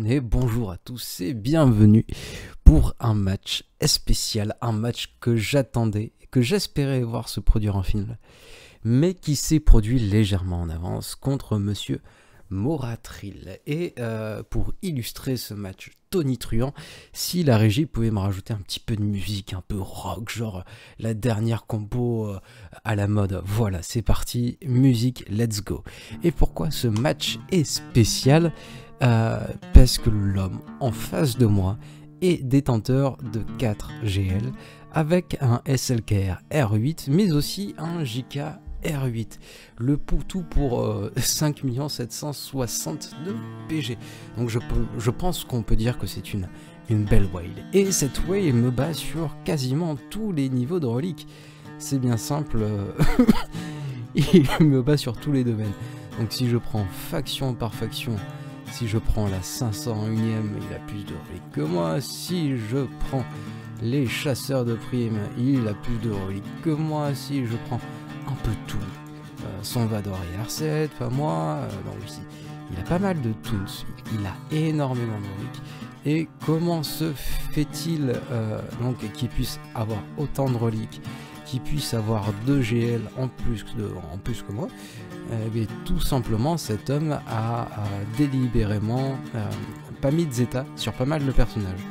et bonjour à tous et bienvenue pour un match spécial, un match que j'attendais, que j'espérais voir se produire en finale, mais qui s'est produit légèrement en avance contre Monsieur Moratrill. Et pour illustrer ce match tonitruant, si la régie pouvait me rajouter un petit peu de musique, un peu rock, genre la dernière compo à la mode, voilà, c'est parti, musique, let's go. Et pourquoi ce match est spécial? Parce que l'homme en face de moi est détenteur de 4 GL avec un SLKR R8 mais aussi un JK R8, le tout pour 5 762 PG. Donc je pense qu'on peut dire que c'est une belle whale. Et cette whale me bat sur quasiment tous les niveaux de reliques. C'est bien simple, il me bat sur tous les domaines. Donc si je prends faction par faction, si je prends la 501ème, il a plus de reliques que moi. Si je prends les chasseurs de primes, il a plus de reliques que moi. Si je prends un peu tout, son Vador et R7, pas moi, donc il a pas mal de tools, il a énormément de reliques. Et comment se fait-il donc qu'il puisse avoir autant de reliques, qu'il puisse avoir 2 GL en plus que moi? Tout simplement, cet homme a délibérément pas mis de Zeta sur pas mal de personnages.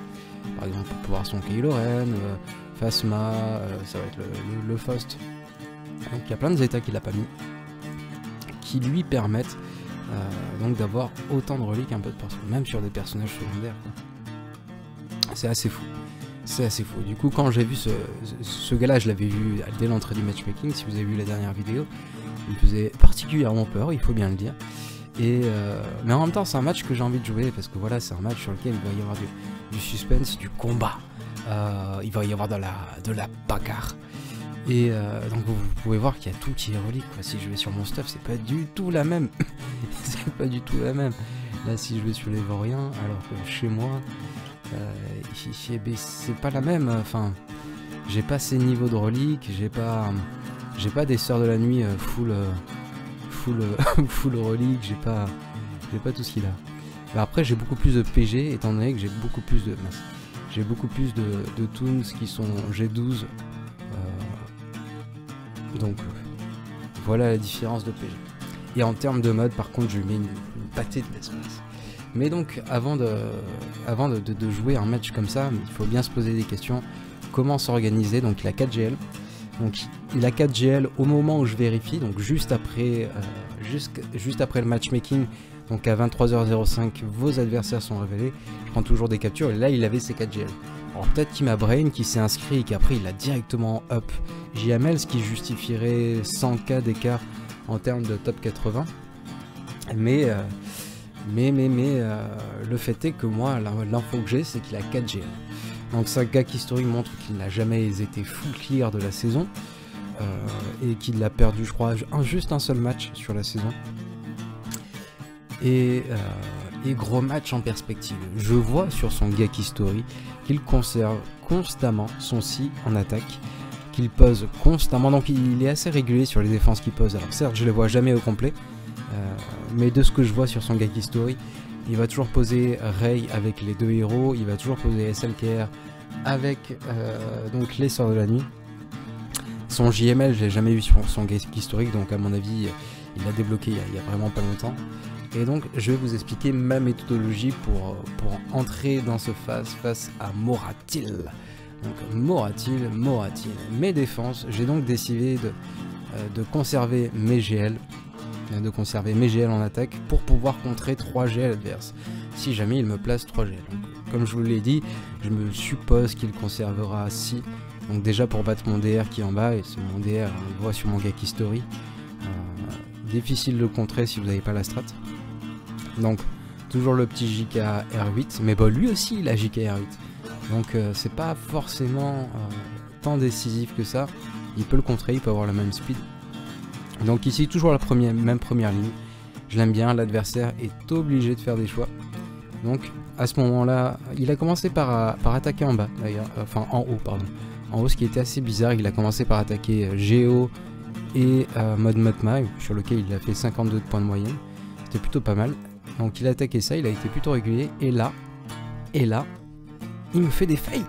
Par exemple, pour pouvoir son Kylo Ren, Phasma, ça va être le Faust. Donc il y a plein de Zeta qu'il n'a pas mis, qui lui permettent donc d'avoir autant de reliques un peu de partout, même sur des personnages secondaires. C'est assez fou. C'est assez fou. Du coup, quand j'ai vu ce gars-là, je l'avais vu dès l'entrée du matchmaking. Si vous avez vu la dernière vidéo, il me faisait particulièrement peur, il faut bien le dire. Et mais en même temps, c'est un match que j'ai envie de jouer parce que voilà, c'est un match sur lequel il va y avoir du suspense, du combat. Il va y avoir de la bagarre. Et donc vous pouvez voir qu'il y a tout qui est relique, quoi. Si je vais sur mon stuff, c'est pas du tout la même. C'est pas du tout la même. Là, si je vais sur les Vauriens, alors que chez moi, c'est pas la même. Enfin, j'ai pas ces niveaux de reliques, j'ai pas des sœurs de la nuit full relique, j'ai pas tout ce qu'il a. Mais après, j'ai beaucoup plus de PG étant donné que j'ai beaucoup plus de toons qui sont G12. Donc voilà la différence de PG. Et en termes de mode, par contre, je lui mets une pâtée de l'espace. Mais donc avant de jouer un match comme ça, il faut bien se poser des questions. Comment s'organiser? Donc il a 4 GL. Donc il a 4 GL au moment où je vérifie, donc juste après le matchmaking. Donc à 23h05, vos adversaires sont révélés. Je prends toujours des captures et là il avait ses 4 GL. Alors peut-être qu'il m'a brain, qui s'est inscrit et qu'après il a directement up JML, ce qui justifierait 100k d'écart en termes de top 80. Mais le fait est que moi, l'info que j'ai, c'est qu'il a 4 GL. Donc sa gag historique montre qu'il n'a jamais été full clear de la saison et qu'il a perdu, je crois, juste un seul match sur la saison. Et gros match en perspective. Je vois sur son gag history qu'il conserve constamment son si en attaque, qu'il pose constamment, donc il est assez régulier sur les défenses qu'il pose. Alors certes, je les vois jamais au complet, mais de ce que je vois sur son gag history, il va toujours poser Rey avec les 2 héros, il va toujours poser SLKR avec donc les Sœurs de la Nuit. Son JML, je l'ai jamais vu sur son gag historique, donc à mon avis, il l'a débloqué il y a vraiment pas longtemps. Et donc je vais vous expliquer ma méthodologie pour entrer dans ce face à Moratrill. Donc Moratrill. Mes défenses, j'ai donc décidé de conserver mes GL, en attaque pour pouvoir contrer 3 GL adverses, si jamais il me place 3 GL. Donc, comme je vous l'ai dit, je me suppose qu'il conservera 6. Donc déjà pour battre mon DR qui est en bas, et c'est mon DR, on le voit sur mon gag history. Difficile de le contrer si vous n'avez pas la strat. Donc toujours le petit JK R8, mais bon, lui aussi il a JK R8. Donc c'est pas forcément tant décisif que ça. Il peut le contrer, il peut avoir le même speed. Donc ici toujours la même première ligne. Je l'aime bien, l'adversaire est obligé de faire des choix. Donc à ce moment-là, il a commencé par attaquer en bas d'ailleurs, enfin en haut pardon. En haut, ce qui était assez bizarre, il a commencé par attaquer Géo et mode Matma, sur lequel il a fait 52 points de moyenne. C'était plutôt pas mal. Donc il a attaqué ça, il a été plutôt régulier. Et là, il me fait des fails.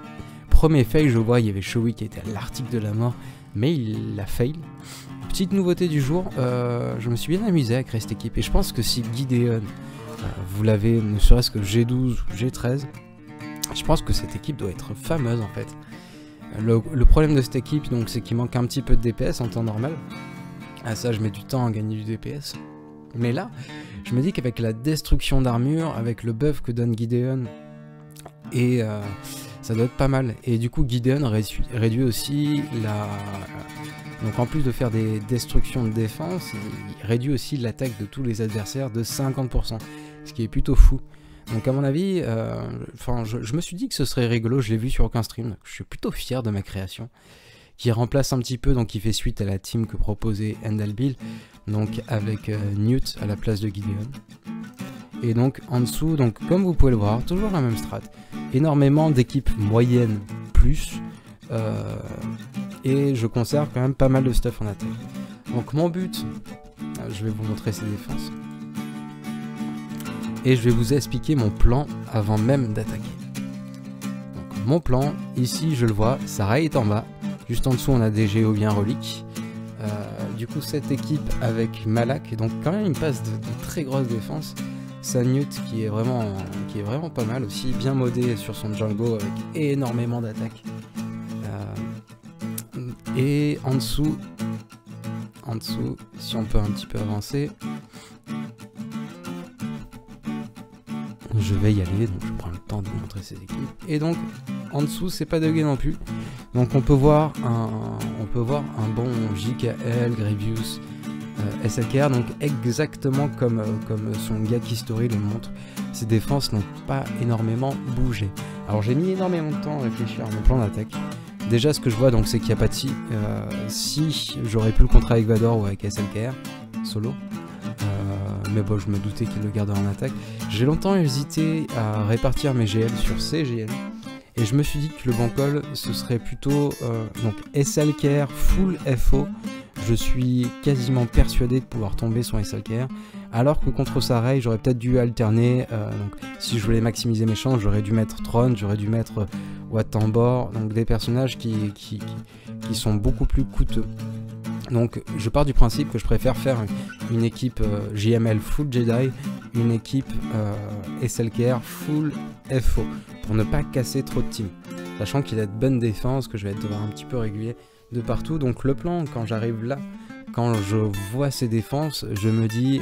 Premier fail, je vois, il y avait Showy qui était à l'article de la mort, mais il l'a fail. Petite nouveauté du jour, je me suis bien amusé à créer cette équipe. Et je pense que si Gideon, vous l'avez, ne serait-ce que G12 ou G13, je pense que cette équipe doit être fameuse en fait. Le problème de cette équipe, donc, c'est qu'il manque un petit peu de DPS en temps normal. Ah ça, je mets du temps à gagner du DPS. Mais là, je me dis qu'avec la destruction d'armure, avec le buff que donne Gideon, et ça doit être pas mal. Et du coup, Gideon réduit aussi la... Donc en plus de faire des destructions de défense, il réduit aussi l'attaque de tous les adversaires de 50%. Ce qui est plutôt fou. Donc à mon avis, je me suis dit que ce serait rigolo, je l'ai vu sur aucun stream, donc je suis plutôt fier de ma création, qui remplace un petit peu, donc qui fait suite à la team que proposait Endalbil, donc avec Newt à la place de Gideon. Et donc en dessous, donc comme vous pouvez le voir, toujours la même strat, énormément d'équipes moyennes plus, et je conserve quand même pas mal de stuff en attaque. Donc mon but, je vais vous montrer ces défenses. Et je vais vous expliquer mon plan avant même d'attaquer. Donc mon plan, ici je le vois, Sarah est en bas. Juste en dessous on a des géobiens reliques. Du coup cette équipe avec Malak, donc quand même une passe de très grosse défense. Sanut qui est vraiment pas mal aussi, bien modé sur son Django avec énormément d'attaques. Et en dessous, si on peut un petit peu avancer. Je vais y aller, donc je prends le temps de vous montrer ces équipes. Et donc, en dessous, c'est pas dégueu non plus. Donc on peut voir un bon JKL, Grievous, SLKR, donc exactement comme son Gaki Story le montre. Ses défenses n'ont pas énormément bougé. Alors j'ai mis énormément de temps à réfléchir à mon plan d'attaque. Déjà ce que je vois, donc c'est qu'il n'y a pas de si j'aurais pu le contrer avec Vador ou avec SLKR, solo. Mais bon, je me doutais qu'il le garderait en attaque. J'ai longtemps hésité à répartir mes GL sur ces GL. Et je me suis dit que le bon call, ce serait plutôt donc SLKR full FO. Je suis quasiment persuadé de pouvoir tomber son SLKR. Alors que contre Sarai, j'aurais peut-être dû alterner. Donc, si je voulais maximiser mes chances, j'aurais dû mettre Tron, j'aurais dû mettre Watambor. Donc des personnages qui sont beaucoup plus coûteux. Donc je pars du principe que je préfère faire une équipe JML full Jedi, une équipe SLKR full FO, pour ne pas casser trop de team. Sachant qu'il a de bonnes défenses, que je vais devoir un petit peu régulier de partout. Donc le plan, quand j'arrive là, quand je vois ces défenses, je me dis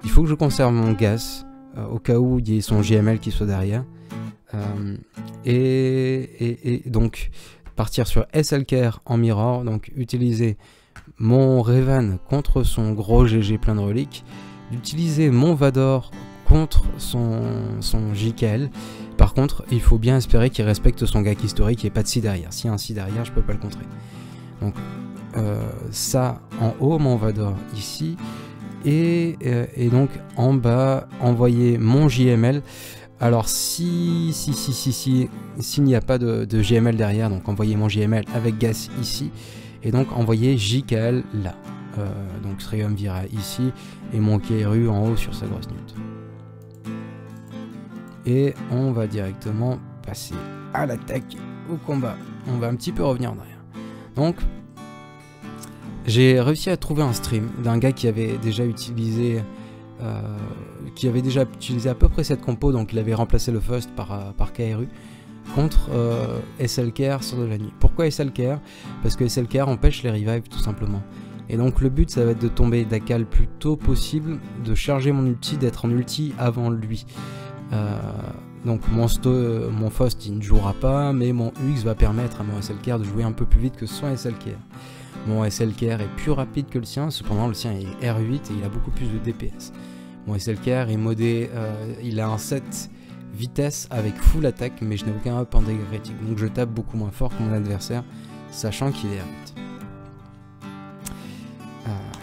il faut que je conserve mon gas, au cas où il y ait son JML qui soit derrière. Et donc partir sur SLKR en mirror, donc utiliser mon Revan contre son gros GG plein de reliques, d'utiliser mon Vador contre son JKL. Par contre, il faut bien espérer qu'il respecte son Gaki historique et pas de si derrière. S'il y a un si derrière, je peux pas le contrer. Donc ça en haut, mon Vador ici, et donc en bas, envoyer mon JML. Alors s'il n'y a pas de JML derrière, donc envoyer mon JML avec Gas ici, et donc envoyer JKL là. Donc Triumvirat ici, et mon Kairu en haut sur sa grosse nute. Et on va directement passer à l'attaque, au combat. On va un petit peu revenir en arrière. Donc, j'ai réussi à trouver un stream d'un gars qui avait déjà utilisé à peu près cette compo, donc il avait remplacé le First par Kairu contre SLKR sur de la nuit. Pourquoi SLKR? Parce que SLKR empêche les revives tout simplement. Et donc le but ça va être de tomber d'Akal le plus tôt possible, de charger mon ulti, d'être en ulti avant lui. Donc mon Faust il ne jouera pas, mais mon UX va permettre à mon SLKR de jouer un peu plus vite que son SLKR. Mon SLKR est plus rapide que le sien, cependant le sien est R8 et il a beaucoup plus de DPS. Mon SLKR est modé, il a un 7 vitesse avec full attaque, mais je n'ai aucun up en dégâts critiques, donc je tape beaucoup moins fort que mon adversaire, sachant qu'il est R8.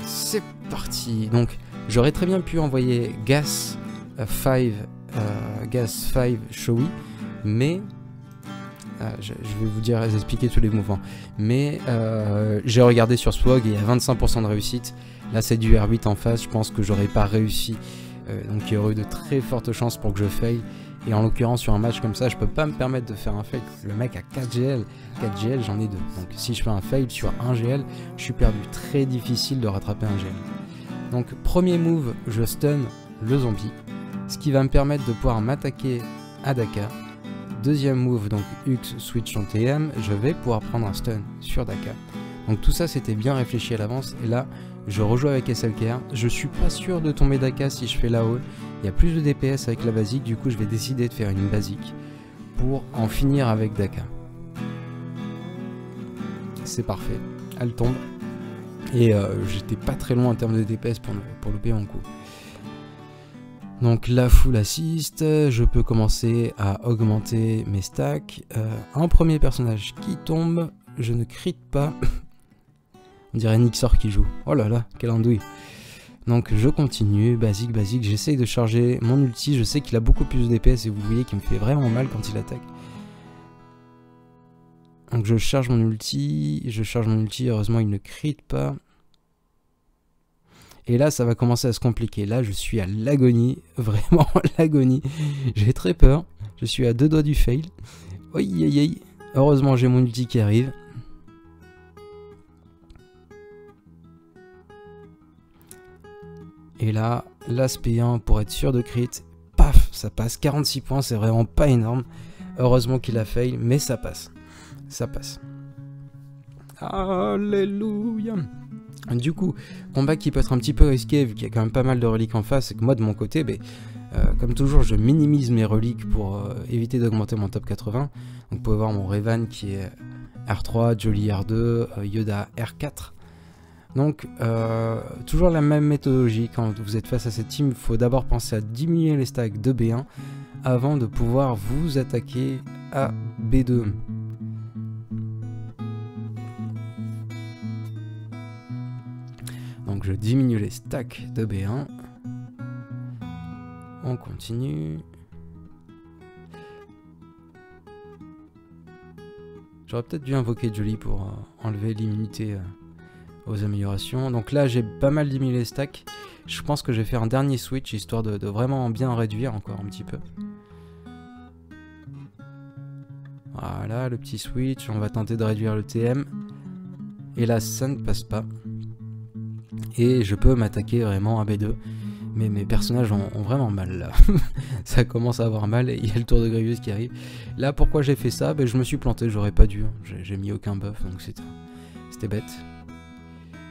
C'est parti. Donc j'aurais très bien pu envoyer Gas 5 Showy, mais je vais vous expliquer tous les mouvements. Mais j'ai regardé sur Swag et il y a 25% de réussite. Là c'est du R8 en face, je pense que j'aurais pas réussi donc il y aurait eu de très fortes chances pour que je faille. Et en l'occurrence sur un match comme ça, je peux pas me permettre de faire un fail. Le mec a 4 GL, 4 GL j'en ai 2. Donc si je fais un fail sur 1 GL, je suis perdu. Très difficile de rattraper un GL. Donc premier move, je stun le zombie, ce qui va me permettre de pouvoir m'attaquer à Daka. Deuxième move, donc Hux switch en TM, je vais pouvoir prendre un stun sur Daka. Donc tout ça c'était bien réfléchi à l'avance. Et là, je rejoue avec SLKR. Je suis pas sûr de tomber Daka si je fais l'AOE. Il y a plus de DPS avec la basique, du coup je vais décider de faire une basique pour en finir avec Daka. C'est parfait, elle tombe. Et j'étais pas très loin en termes de DPS pour louper mon coup. Donc la full assist, je peux commencer à augmenter mes stacks. Un premier personnage qui tombe, je ne crit pas. On dirait Nixor qui joue. Oh là là, quelle andouille. Donc je continue, basique, j'essaye de charger mon ulti, je sais qu'il a beaucoup plus de DPS et vous voyez qu'il me fait vraiment mal quand il attaque. Donc je charge mon ulti, heureusement il ne crit pas. Et là ça va commencer à se compliquer, là je suis à l'agonie, vraiment l'agonie. J'ai très peur, je suis à 2 doigts du fail. Aïe aïe aïe, heureusement j'ai mon ulti qui arrive. Et là, l'aspect 1 pour être sûr de crit, paf, ça passe, 46 points, c'est vraiment pas énorme. Heureusement qu'il a fail, mais ça passe. Ça passe. Alléluia. Du coup, combat qui peut être un petit peu risqué, vu qu'il y a quand même pas mal de reliques en face, et que moi de mon côté, comme toujours, je minimise mes reliques pour éviter d'augmenter mon top 80. Donc vous pouvez voir mon Revan qui est R3, Jolly R2, Yoda R4. Donc, toujours la même méthodologie, quand vous êtes face à cette team, il faut d'abord penser à diminuer les stacks de B1 avant de pouvoir vous attaquer à B2. Donc je diminue les stacks de B1. On continue. J'aurais peut-être dû invoquer Jolly pour enlever l'immunité aux améliorations. Donc là j'ai pas mal diminué les stacks. Je pense que je vais faire un dernier switch histoire de vraiment bien réduire encore un petit peu. Voilà le petit switch, on va tenter de réduire le TM. Et là ça ne passe pas. Et je peux m'attaquer vraiment à B2. Mais mes personnages ont vraiment mal là. Ça commence à avoir mal et il y a le tour de Grievous qui arrive. Là pourquoi j'ai fait ça, je me suis planté, j'aurais pas dû. J'ai mis aucun buff donc c'était bête.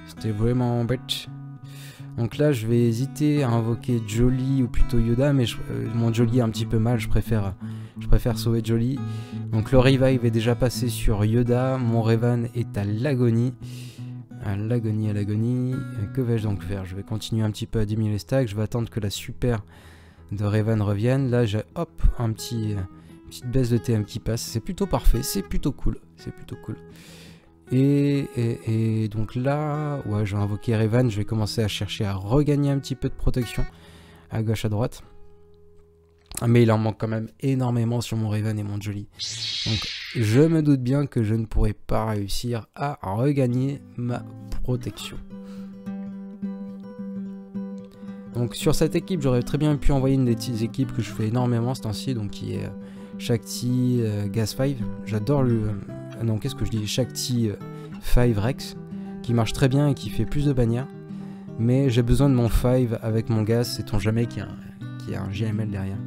C'était vraiment bête. Donc là je vais hésiter à invoquer Jolly ou plutôt Yoda, mais mon Jolly est un petit peu mal, je préfère sauver Jolly. Donc le revive est déjà passé sur Yoda, mon Revan est à l'agonie. À l'agonie. Que vais-je donc faire? Je vais continuer un petit peu à diminuer les stacks, je vais attendre que la super de Revan revienne. Là j'ai hop une petite baisse de TM qui passe, c'est plutôt parfait, c'est plutôt cool. Et donc là, ouais, je vais invoquer Revan, je vais commencer à chercher à regagner un petit peu de protection à gauche à droite. Mais il en manque quand même énormément sur mon Revan et mon Jolly. Donc je me doute bien que je ne pourrai pas réussir à regagner ma protection. Donc sur cette équipe, j'aurais très bien pu envoyer une des équipes que je fais énormément ce temps-ci, donc qui est Shakti Gas 5. J'adore le... non, qu'est-ce que je dis? Shakti 5 Rex, qui marche très bien et qui fait plus de bannières. Mais j'ai besoin de mon 5 avec mon Gas, sait-on jamais qu'il y a un JML derrière.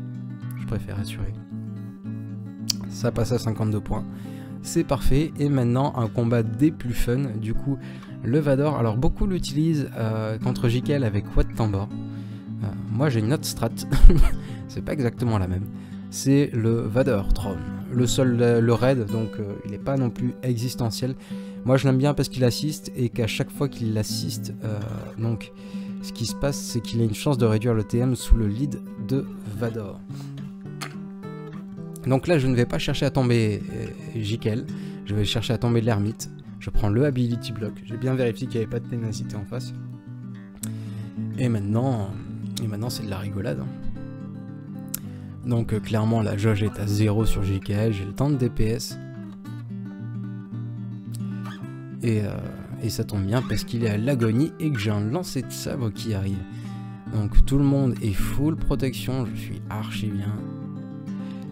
Je préfère assurer. Ça passe à 52 points. C'est parfait. Et maintenant, un combat des plus fun. Du coup, le Vador. Alors, beaucoup l'utilisent contre Jikel avec Wat Tambor. Moi, j'ai une autre strat. C'est pas exactement la même. C'est le Vador Throne. Le raid, donc il n'est pas non plus existentiel. Moi, je l'aime bien parce qu'il assiste et qu'à chaque fois qu'il assiste, donc ce qui se passe, c'est qu'il a une chance de réduire le TM sous le lead de Vador. Donc là, je ne vais pas chercher à tomber Jikel, je vais chercher à tomber l'ermite. Je prends le Ability Block, j'ai bien vérifié qu'il n'y avait pas de ténacité en face. Et maintenant c'est de la rigolade. Donc clairement, la jauge est à 0 sur Jikel, j'ai le temps de DPS. Et ça tombe bien parce qu'il est à l'agonie et que j'ai un lancer de sabre qui arrive. Donc tout le monde est full protection, je suis archi bien.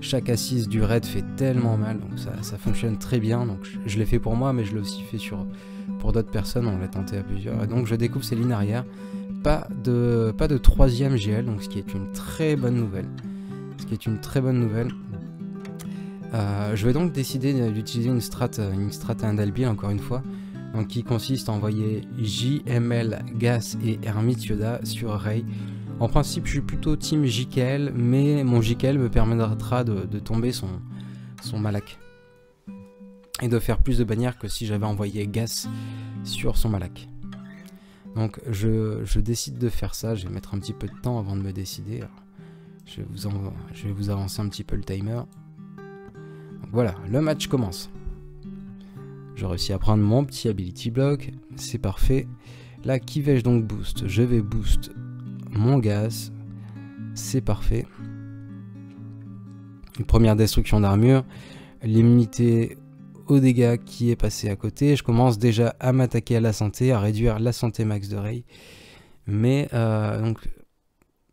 Chaque assise du raid fait tellement mal, donc ça fonctionne très bien. Donc je l'ai fait pour moi, mais je l'ai aussi fait pour d'autres personnes, on l'a tenté à plusieurs. Et donc je découvre ces lignes arrière, pas de 3ème GL, donc ce qui est une très bonne nouvelle. Je vais donc décider d'utiliser une strat Andalby encore une fois, donc qui consiste à envoyer JML, Gas et Hermit Yoda sur Rey. En principe je suis plutôt team JKL, mais mon JKL me permettra de tomber son Malak et de faire plus de bannières que si j'avais envoyé Gas sur son Malak. Donc je décide de faire ça, je vais mettre un petit peu de temps avant de me décider. Alors, je vais vous avancer un petit peu le timer. Donc voilà, le match commence. Je réussis à prendre mon petit ability block, c'est parfait. Là, qui vais-je donc boost? Je vais boost mon Gas, c'est parfait. Une première destruction d'armure, l'immunité aux dégâts qui est passée à côté. Je commence déjà à m'attaquer à la santé, à réduire la santé max de Rey. Mais donc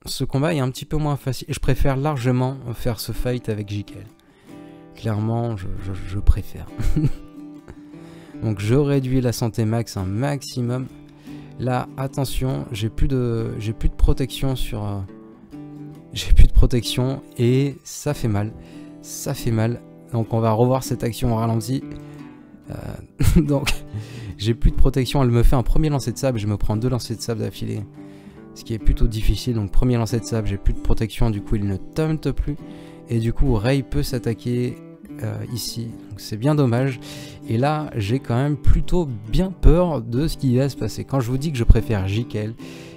ce combat est un petit peu moins facile. Je préfère largement faire ce fight avec JKL. Clairement, je préfère. Donc je réduis la santé max un maximum. Là, attention, j'ai plus de protection sur... j'ai plus de protection et ça fait mal. Ça fait mal. Donc on va revoir cette action au ralenti. Donc j'ai plus de protection. Elle me fait un premier lancer de sable. Je me prends 2 lancers de sable d'affilée. Ce qui est plutôt difficile. Donc premier lancer de sable, j'ai plus de protection. Du coup il ne taunt plus. Et du coup Rey peut s'attaquer ici. Donc c'est bien dommage. Et là j'ai quand même plutôt bien peur de ce qui va se passer. Quand je vous dis que je préfère JKL.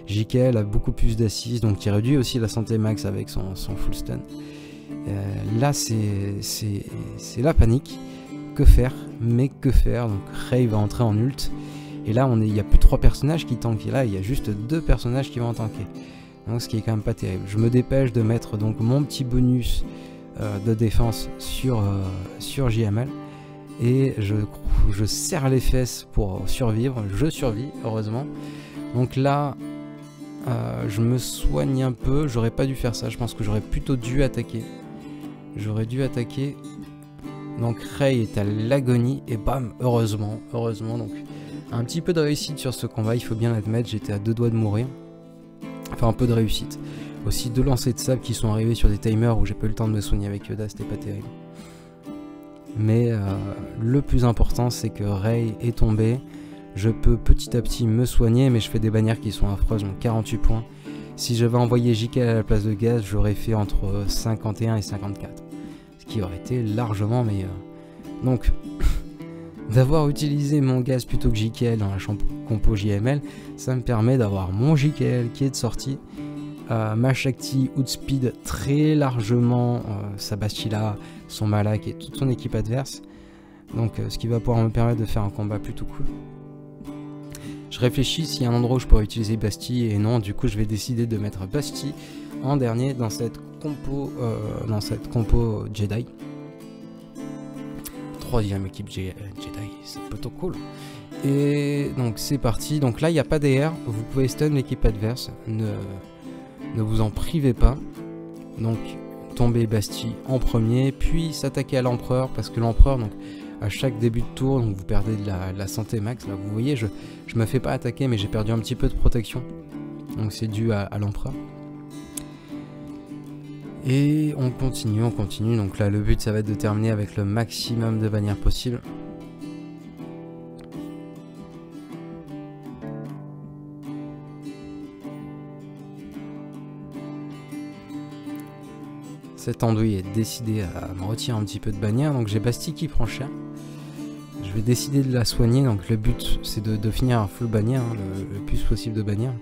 JKL a beaucoup plus d'assises. Donc il réduit aussi la santé max avec son full stun. Là c'est la panique. Que faire? Mais que faire? Donc Rey va entrer en ult. Et là il n'y a plus 3 personnages qui tankent. Et là il y a juste 2 personnages qui vont tanker. Donc ce qui est quand même pas terrible. Je me dépêche de mettre donc mon petit bonus de défense sur JML. Et je serre les fesses pour survivre. Je survis heureusement. Donc là je me soigne un peu. J'aurais pas dû faire ça. Je pense que j'aurais plutôt dû attaquer. J'aurais dû attaquer. Donc Rey est à l'agonie. Et bam, heureusement. Donc un petit peu de réussite sur ce combat. Il faut bien l'admettre. J'étais à 2 doigts de mourir. Enfin un peu de réussite. Aussi 2 lancers de sable qui sont arrivés sur des timers où j'ai pas eu le temps de me soigner avec Yoda. C'était pas terrible. Mais le plus important c'est que Rey est tombé. Je peux petit à petit me soigner. Mais je fais des bannières qui sont affreuses. Donc 48 points. Si j'avais envoyé JKL à la place de Gaz, j'aurais fait entre 51 et 54. Ce qui aurait été largement meilleur. Donc, d'avoir utilisé mon Gaz plutôt que JKL dans la compo JML, ça me permet d'avoir mon JKL qui est de sortie. Ma Shakti outspeed très largement sa Bastila, son Malak et toute son équipe adverse. Donc, ce qui va pouvoir me permettre de faire un combat plutôt cool. Je réfléchis s'il y a un endroit où je pourrais utiliser Basti et non, du coup je vais décider de mettre Basti en dernier dans cette compo Jedi. 3ème équipe Jedi, c'est plutôt cool. Et donc c'est parti. Donc là il n'y a pas d'air, vous pouvez stun l'équipe adverse, ne vous en privez pas. Donc tomber Basti en premier, puis s'attaquer à l'empereur parce que l'empereur donc à chaque début de tour, donc vous perdez de la santé max. Là, vous voyez, je me fais pas attaquer, mais j'ai perdu un petit peu de protection. Donc c'est dû à l'empereur. Et on continue. Donc là, le but, ça va être de terminer avec le maximum de bannières possible. Cette andouille est décidée à me retirer un petit peu de bannière. Donc j'ai Basti qui prend cher. Je vais décider de la soigner. Donc le but c'est de finir un full bannière, hein, le plus possible de bannière.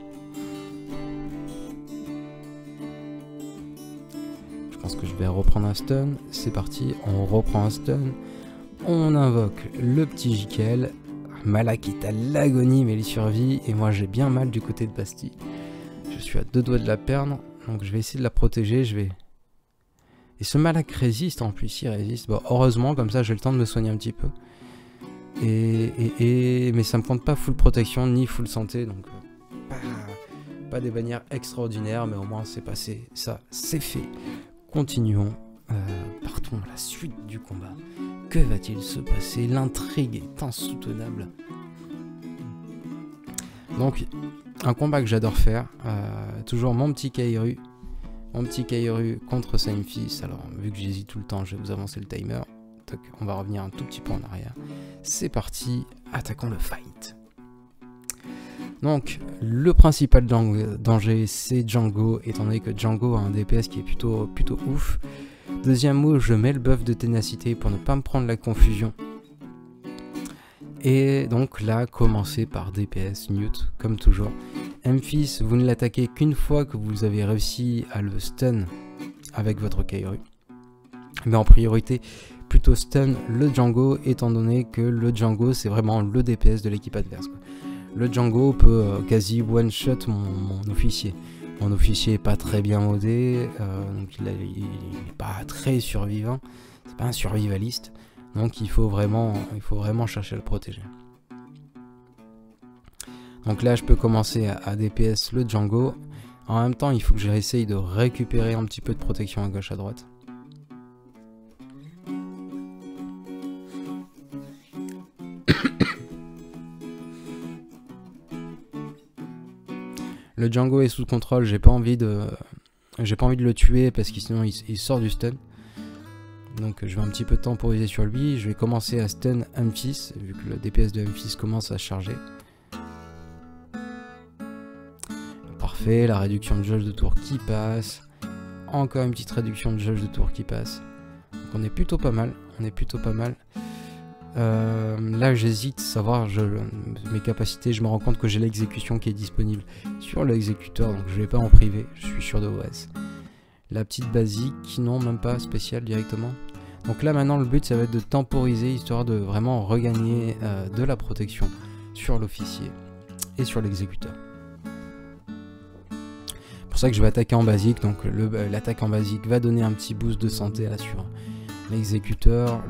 Je pense que je vais reprendre un stun. C'est parti, on reprend un stun. On invoque le petit JKL. Malak est à l'agonie mais il survit. Et moi j'ai bien mal du côté de Basti. Je suis à 2 doigts de la perdre. Donc je vais essayer de la protéger. Et ce Malak résiste en plus, il résiste. Bon, heureusement, comme ça j'ai le temps de me soigner un petit peu. Mais ça me compte pas full protection ni full santé, donc pas des bannières extraordinaires, mais au moins c'est passé, ça c'est fait. Continuons, partons à la suite du combat. Que va-t-il se passer? L'intrigue est insoutenable. Donc, un combat que j'adore faire, toujours mon petit Kairi contre Saimfis. Alors, vu que j'hésite tout le temps, je vais vous avancer le timer. Donc, on va revenir un tout petit peu en arrière. C'est parti, attaquons le fight. Donc, le principal danger, c'est Django, étant donné que Django a un DPS qui est plutôt ouf. Deuxième mot, je mets le buff de ténacité pour ne pas me prendre la confusion. Et donc là, commencez par DPS, mute, comme toujours. Memphis, vous ne l'attaquez qu'une fois que vous avez réussi à le stun avec votre Kairi. Mais en priorité, plutôt stun le Django, étant donné que le Django, c'est vraiment le DPS de l'équipe adverse, quoi. Le Django peut quasi one-shot mon officier. Mon officier est pas très bien modé, donc il est pas très survivant. C'est pas un survivaliste. Donc il faut vraiment chercher à le protéger. Donc là je peux commencer à DPS le Django. En même temps il faut que j'essaye de récupérer un petit peu de protection à gauche à droite. Le Django est sous contrôle, j'ai pas envie de le tuer parce que sinon il sort du stun. Donc je vais un petit peu temporiser sur lui, je vais commencer à stun Memphis, vu que le DPS de Memphis commence à se charger. Parfait, la réduction de jauge de tour qui passe. Encore une petite réduction de jauge de tour qui passe. Donc on est plutôt pas mal, là j'hésite à savoir mes capacités, je me rends compte que j'ai l'exécution qui est disponible sur l'exécuteur, donc je vais pas en priver, je suis sûr de OS. La petite basique, non, même pas spéciale directement. Donc là maintenant le but ça va être de temporiser, histoire de vraiment regagner de la protection sur l'officier et sur l'exécuteur. C'est pour ça que je vais attaquer en basique, donc l'attaque en basique va donner un petit boost de santé là sur l'exécuteur,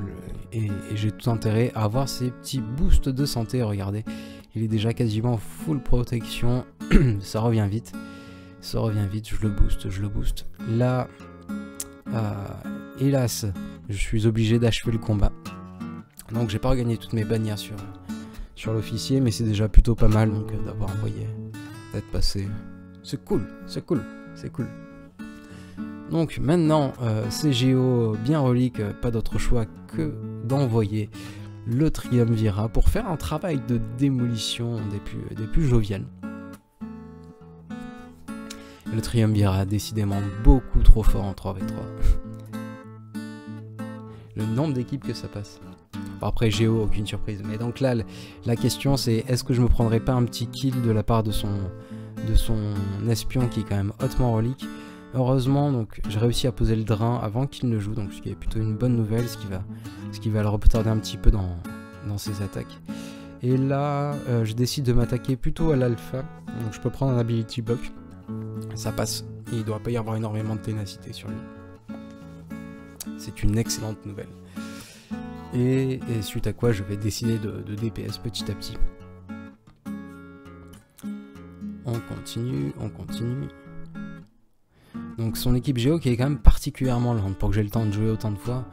et j'ai tout intérêt à avoir ces petits boosts de santé. Regardez, il est déjà quasiment full protection, ça revient vite, je le booste. Là, hélas, je suis obligé d'achever le combat, donc j'ai pas regagné toutes mes bannières sur l'officier, mais c'est déjà plutôt pas mal, donc d'avoir envoyé, d'être passé, c'est cool. Donc maintenant, CGO bien relique, pas d'autre choix que d'envoyer le Triumvirat pour faire un travail de démolition des plus joviales. Le Triumvirat, décidément beaucoup trop fort en 3v3. Le nombre d'équipes que ça passe. Bon, après Géo, aucune surprise. Mais donc là, la question c'est, est-ce que je me prendrais pas un petit kill de la part de son espion qui est quand même hautement relique? Heureusement, donc j'ai réussi à poser le drain avant qu'il ne joue, donc ce qui est plutôt une bonne nouvelle, ce qui va le retarder un petit peu dans ses attaques. Et là, je décide de m'attaquer plutôt à l'alpha, donc je peux prendre un ability block, ça passe, il ne doit pas y avoir énormément de ténacité sur lui. C'est une excellente nouvelle. Et suite à quoi je vais décider de DPS petit à petit. On continue. Donc son équipe Géo qui est quand même particulièrement lente, pour que j'ai le temps de jouer autant de fois,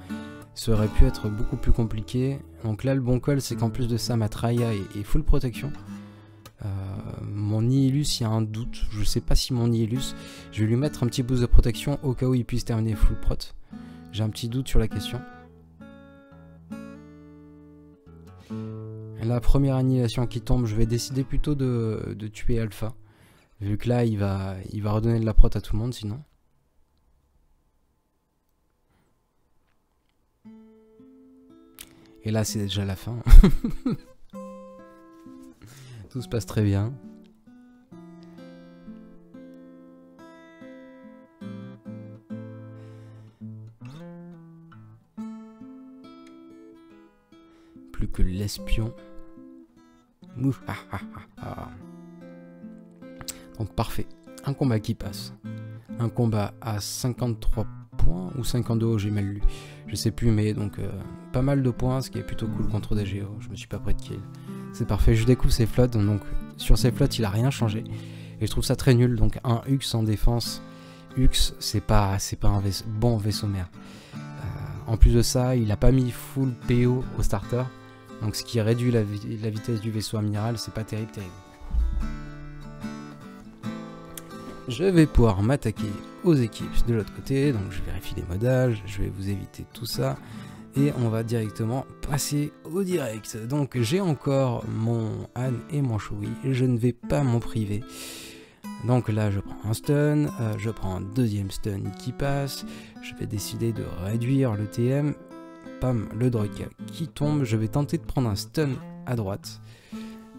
ça aurait pu être beaucoup plus compliqué. Donc là le bon call c'est qu'en plus de ça ma Traya est full protection. Mon Nihilus, il y a un doute, je sais pas si mon Nihilus, je vais lui mettre un petit boost de protection au cas où il puisse terminer full prot. J'ai un petit doute sur la question. La première annihilation qui tombe, je vais décider plutôt de tuer Alpha, vu que là il va redonner de la prot à tout le monde sinon. Et là c'est déjà la fin. Tout se passe très bien. Plus que l'espion. Donc parfait. Un combat qui passe. Un combat à 53 points ou 52, j'ai mal lu. Je sais plus, mais donc pas mal de points, ce qui est plutôt cool contre des Géos. Je me suis pas pris de kill. C'est parfait, je découvre ses flottes, donc sur ses flottes il a rien changé. Et je trouve ça très nul, donc un Hux en défense, Hux c'est pas un bon vaisseau mère. En plus de ça, il a pas mis full PO au starter, donc ce qui réduit la vitesse du vaisseau amiral, c'est pas terrible. Je vais pouvoir m'attaquer aux équipes de l'autre côté, donc je vérifie les modages, je vais vous éviter tout ça. Et on va directement passer au direct. Donc j'ai encore mon Han et mon Chewie, je ne vais pas m'en priver. Donc là je prends un stun, je prends un deuxième stun qui passe, je vais décider de réduire le TM, pam, le droïde qui tombe, je vais tenter de prendre un stun à droite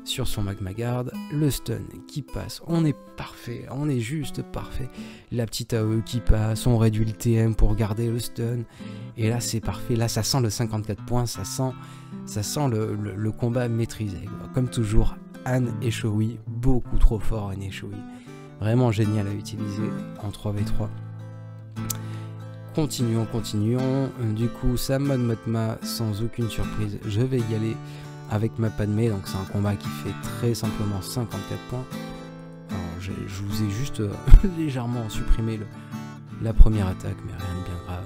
sur son Magma Guard, le stun qui passe, on est parfait, on est juste parfait, la petite AOE qui passe, on réduit le TM pour garder le stun, et là c'est parfait, là ça sent le 54 points, ça sent le combat maîtrisé, comme toujours. Han et Chewie, beaucoup trop fort Han et Chewie, vraiment génial à utiliser en 3v3. Continuons, du coup ça mode Motma sans aucune surprise, je vais y aller avec ma Padmé, donc c'est un combat qui fait très simplement 54 points. Alors je vous ai juste légèrement supprimé la première attaque, mais rien de bien grave.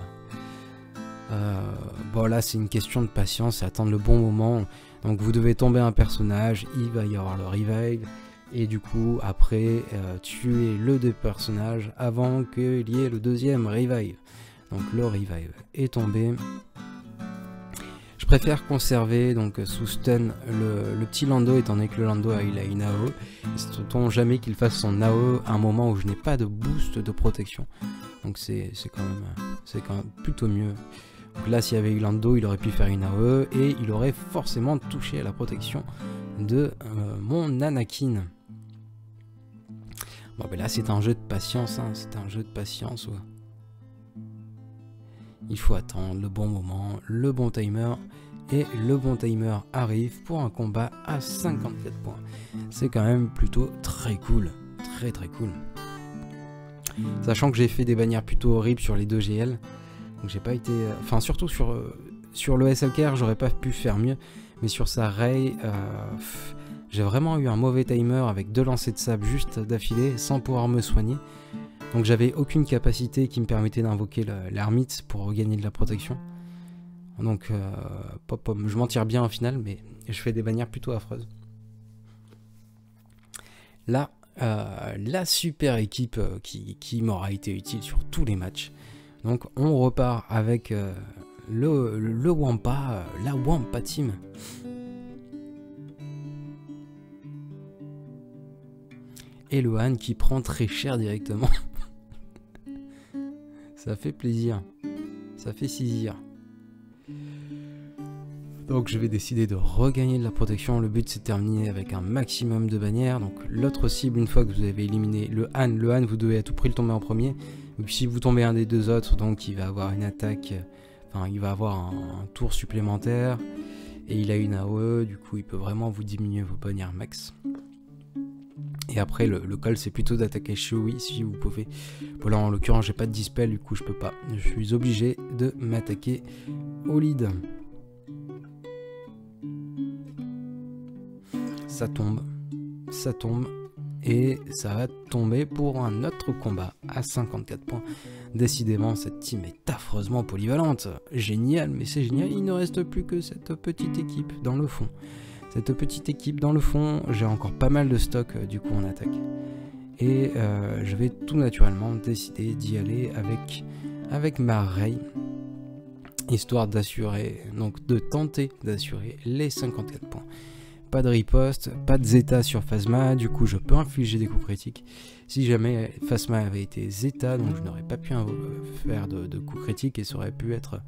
Bon là c'est une question de patience et attendre le bon moment. Donc vous devez tomber un personnage, il va y avoir le revive, et du coup après tuer le deux personnages avant qu'il y ait le deuxième revive. Donc le revive est tombé. Je préfère conserver donc sous stun le petit Lando, étant donné que le Lando il a une AOE. Surtout jamais qu'il fasse son AOE à un moment où je n'ai pas de boost de protection. Donc c'est quand même plutôt mieux. Donc là s'il y avait eu Lando, il aurait pu faire une AOE et il aurait forcément touché à la protection de mon Anakin. Bon ben là c'est un jeu de patience, hein, c'est un jeu de patience. Ouais. Il faut attendre le bon moment, le bon timer, et le bon timer arrive pour un combat à 54 points. C'est quand même plutôt très cool, très cool. Sachant que j'ai fait des bannières plutôt horribles sur les 2 GL, donc j'ai pas été... Enfin surtout sur le SLKR j'aurais pas pu faire mieux, mais sur sa Rey, j'ai vraiment eu un mauvais timer avec 2 lancers de sable juste d'affilée sans pouvoir me soigner. Donc j'avais aucune capacité qui me permettait d'invoquer l'ermite pour regagner de la protection. Donc je m'en tire bien au final, mais je fais des bannières plutôt affreuses. Là, la super équipe qui m'aura été utile sur tous les matchs. Donc on repart avec le Wampa, la Wampa Team. Et le Han qui prend très cher directement. Ça fait plaisir, ça fait saisir. Donc je vais décider de regagner de la protection. Le but c'est de terminer avec un maximum de bannières. Donc l'autre cible, une fois que vous avez éliminé le Han vous devez à tout prix le tomber en premier. Donc si vous tombez un des deux autres, donc il va avoir une attaque, enfin il va avoir un tour supplémentaire. Et il a une AOE, du coup il peut vraiment vous diminuer vos bannières max. Et après le call c'est plutôt d'attaquer Chewie si vous pouvez. Bon là en l'occurrence j'ai pas de dispel, du coup je peux pas. Je suis obligé de m'attaquer au lead. Ça tombe, et ça va tomber pour un autre combat à 54 points. Décidément cette team est affreusement polyvalente. Génial, mais c'est génial, il ne reste plus que cette petite équipe dans le fond. Cette petite équipe dans le fond, j'ai encore pas mal de stock du coup en attaque. Et je vais tout naturellement décider d'y aller avec ma Rey. Histoire d'assurer, donc de tenter d'assurer les 54 points. Pas de riposte, pas de Zeta sur Phasma, du coup je peux infliger des coups critiques. Si jamais Phasma avait été Zeta, donc je n'aurais pas pu faire de coups critiques et ça aurait pu être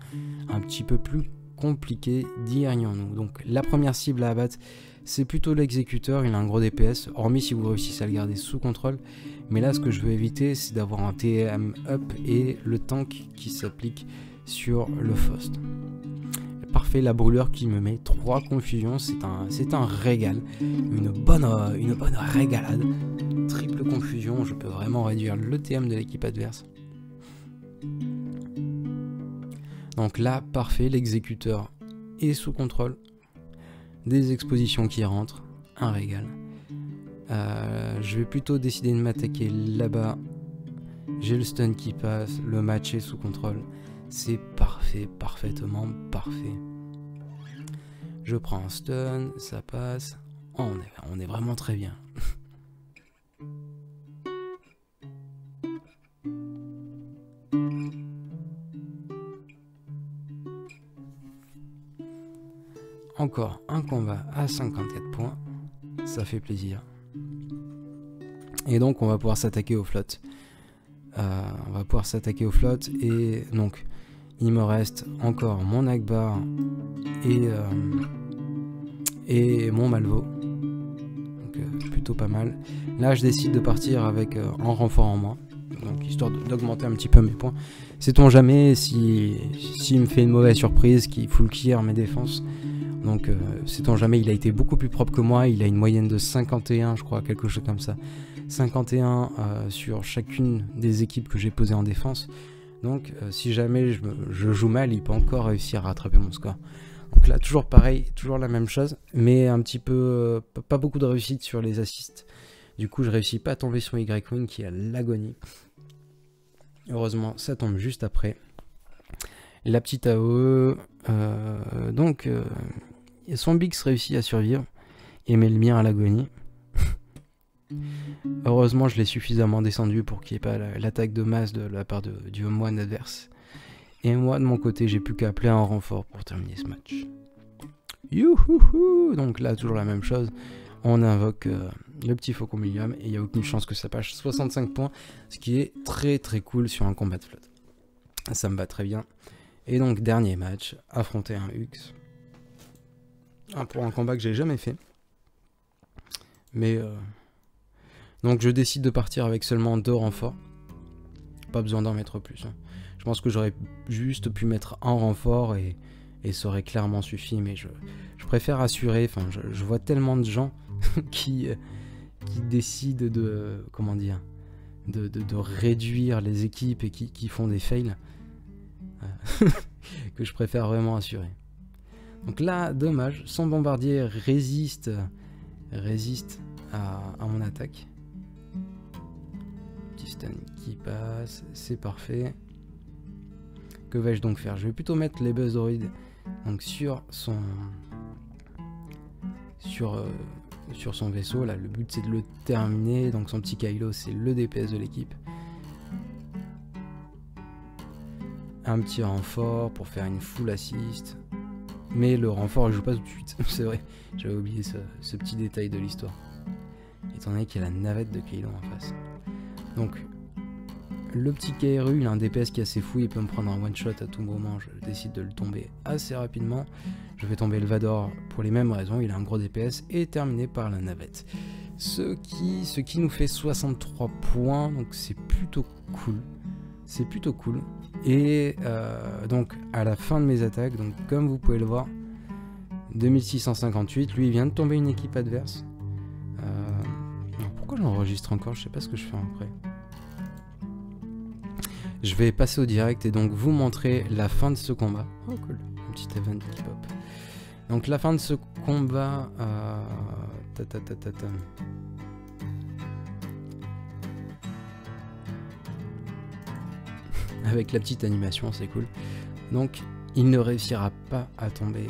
un petit peu plus compliqué, dirions-nous. Donc la première cible à abattre, c'est plutôt l'exécuteur, il a un gros DPS, hormis si vous réussissez à le garder sous contrôle. Mais là ce que je veux éviter, c'est d'avoir un TM up et le tank qui s'applique sur le Faust. Parfait, la brûleur qui me met 3 confusions, c'est un régal, une bonne régalade. Triple confusion, je peux vraiment réduire le TM de l'équipe adverse. Donc là, parfait, l'exécuteur est sous contrôle. Des expositions qui rentrent, un régal. Je vais plutôt décider de m'attaquer là-bas. J'ai le stun qui passe, le match est sous contrôle. C'est parfait, parfaitement parfait. Je prends un stun, ça passe. Oh, on est vraiment très bien. Encore un combat à 54 points. Ça fait plaisir. Et donc on va pouvoir s'attaquer aux flottes. Et donc il me reste encore mon Akbar et mon Malvo. Donc plutôt pas mal. Là je décide de partir avec un renfort en moins. Donc histoire d'augmenter un petit peu mes points. Sait-on jamais s'il me fait une mauvaise surprise, qui full clear mes défenses. Donc sait-on jamais, il a été beaucoup plus propre que moi. Il a une moyenne de 51 je crois, quelque chose comme ça. 51 sur chacune des équipes que j'ai posées en défense. Donc si jamais je joue mal, il peut encore réussir à rattraper mon score. Donc là toujours pareil, toujours la même chose, mais un petit peu pas beaucoup de réussite sur les assists. Du coup je réussis pas à tomber sur Y-Wing qui a l'agonie. Heureusement ça tombe juste après. La petite AOE, donc son Bix réussit à survivre et met le mien à l'agonie. Heureusement je l'ai suffisamment descendu pour qu'il n'y ait pas l'attaque de masse de la part du moine adverse. Et moi de mon côté j'ai plus qu'à appeler un renfort pour terminer ce match. Youhouhou. Donc là toujours la même chose. On invoque le petit faucon William et il n'y a aucune chance que ça passe 65 points. Ce qui est très très cool sur un combat de flotte. Ça me va très bien. Et donc dernier match, affronter un Hux. Pour un combat que j'ai jamais fait. Mais donc je décide de partir avec seulement 2 renforts. Pas besoin d'en mettre plus. Je pense que j'aurais juste pu mettre un renfort et ça aurait clairement suffi. Mais je préfère assurer. Enfin, je vois tellement de gens qui décident de... Comment dire, de réduire les équipes et qui font des fails. Que je préfère vraiment assurer. Donc là, dommage. Son bombardier résiste à mon attaque. Petit stun qui passe, c'est parfait. Que vais-je donc faire? Je vais plutôt mettre les buzz droids donc sur son vaisseau. Là, le but c'est de le terminer. Donc son petit Kylo, c'est le DPS de l'équipe. Un petit renfort pour faire une full assist. Mais le renfort, je joue pas tout de suite. C'est vrai, j'avais oublié ce petit détail de l'histoire. Étant donné qu'il y a la navette de Kylo en face. Donc, le petit KRU, il a un DPS qui est assez fou. Il peut me prendre un one shot à tout moment. Je décide de le tomber assez rapidement. Je vais tomber le Vador pour les mêmes raisons. Il a un gros DPS et terminé par la navette. Ce qui nous fait 63 points. Donc, c'est plutôt cool. C'est plutôt cool. Et donc à la fin de mes attaques, donc comme vous pouvez le voir, 2658, lui il vient de tomber une équipe adverse. Pourquoi j'enregistre encore? Je sais pas ce que je fais après. Je vais passer au direct et donc vous montrer la fin de ce combat. Oh cool, un petit event qui pop. Donc la fin de ce combat... avec la petite animation, c'est cool. Donc il ne réussira pas à tomber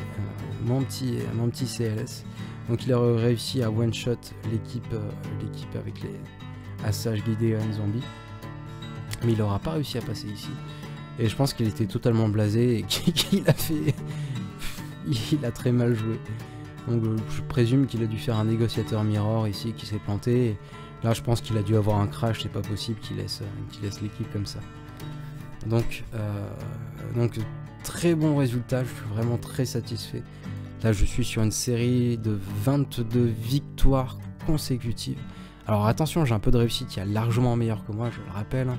mon petit CLS. Donc il a réussi à one shot l'équipe avec les Asajj, Gideon, Zombie. Mais il n'aura pas réussi à passer ici. Et je pense qu'il était totalement blasé et qu'il a fait... il a très mal joué. Donc je présume qu'il a dû faire un négociateur mirror ici qui s'est planté. Et là je pense qu'il a dû avoir un crash, c'est pas possible qu'il laisse l'équipe comme ça. Donc très bon résultat, je suis vraiment très satisfait. Là je suis sur une série de 22 victoires consécutives. Alors attention, j'ai un peu de réussite, il y a largement meilleur que moi, je le rappelle.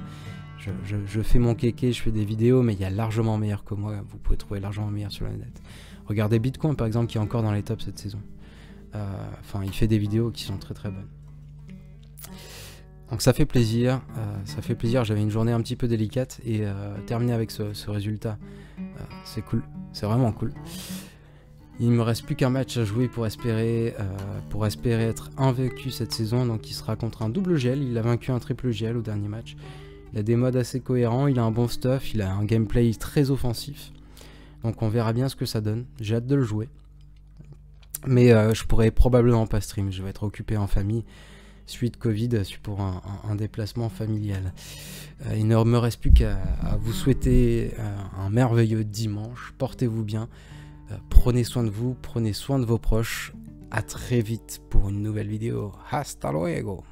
Je fais mon kéké, je fais des vidéos, mais il y a largement meilleur que moi. Vous pouvez trouver largement meilleur sur la net. Regardez Bitcoin par exemple, qui est encore dans les tops cette saison. Enfin, il fait des vidéos qui sont très très bonnes. Donc ça fait plaisir, j'avais une journée un petit peu délicate et terminer avec ce résultat, c'est cool, c'est vraiment cool. Il ne me reste plus qu'un match à jouer pour espérer être invaincu cette saison. Donc il sera contre un double GL. Il a vaincu un triple GL au dernier match. Il a des modes assez cohérents, il a un bon stuff, il a un gameplay très offensif. Donc on verra bien ce que ça donne. J'ai hâte de le jouer. Mais je pourrais probablement pas stream. Je vais être occupé en famille. Suite Covid, pour un déplacement familial. Il ne me reste plus qu'à vous souhaiter un merveilleux dimanche. Portez-vous bien. Prenez soin de vous, prenez soin de vos proches. À très vite pour une nouvelle vidéo. Hasta luego.